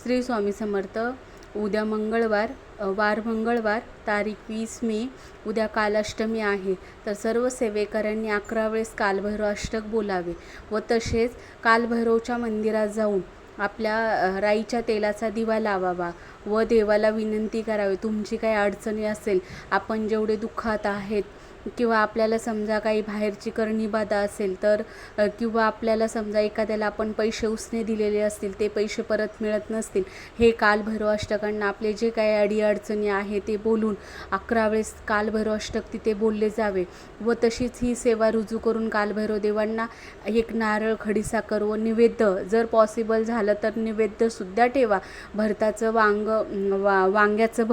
श्री स्वामी समर्थ. उद्या मंगळवार, वार मंगळवार, तारीख 20 मे. उद्या कालाष्टमी आहे. तर सर्व सेवेकऱ्यांनी 11 वेळेस कालभैरव अष्टक बोलावे व तसेच कालभैरवच्या मंदिरात जाऊन आपल्या राईच्या तेलाचा दिवा लावावा व देवाला विनंती करावी. तुमची काही अडचणी असेल, आपण जेवढे दुःखात आहेत किंवा आपल्याला समजा काही बाहेरची करणी बाधा असेल तर किंवा आपल्याला समजा एखाद्याला आपण पैसे उसने दिलेले असतील, ते पैसे परत मिळत नसतील, हे कालभैरव अष्टकांना आपले जे काही अडीअडचणी आहे ते बोलून 11 वेळेस कालभैरव अष्टक तिथे बोलले जावे व तशीच ही सेवा रुजू करून कालभैरव देवांना एक नारळ, खडीसाखर व निवेद्य जर पॉसिबल झालं तर निवेद्यसुद्धा ठेवा. भरताचं वांग्याचं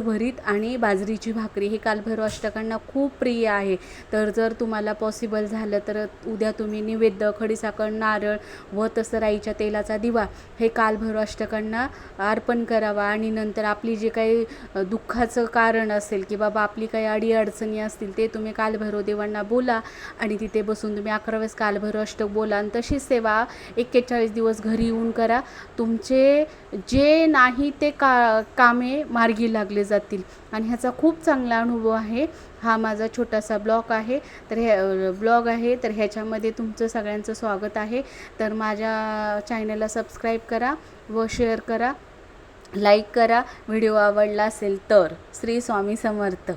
भरीत आणि बाजरीची भाकरी हे कालभैरव अष्टकांना खूप प्रिय आहे. तर जर तुम्हाला पॉसिबल झालं तर उद्या तुम्ही निवेद्य, खडीसाखर, नारळ व तसं राईच्या तेलाचा दिवा हे कालभैरव अष्टकांना अर्पण करावा आणि नंतर आपली जे काही दुःखाचं कारण असेल की बाबा आपली काही अडीअडचणी असतील ते तुम्ही कालभैरव देवांना बोला आणि तिथे बसून तुम्ही 11 वेळेस कालभैरव अष्टक बोला आणि तशीच सेवा 41 दिवस घरी येऊन करा. तुमचे जे नाही ते कामे मार्गी लागले जातील आणि ह्याचा खूप चांगला अनुभव आहे. हा माझा छोटासा ब्लॉग आहे तर ह्याच्यामध्ये तुमचं सगळ्यांचं स्वागत आहे. तर माझ्या चॅनलला सबस्क्राईब करा व शेअर करा, लाईक करा व्हिडिओ आवडला असेल तर. श्री स्वामी समर्थ.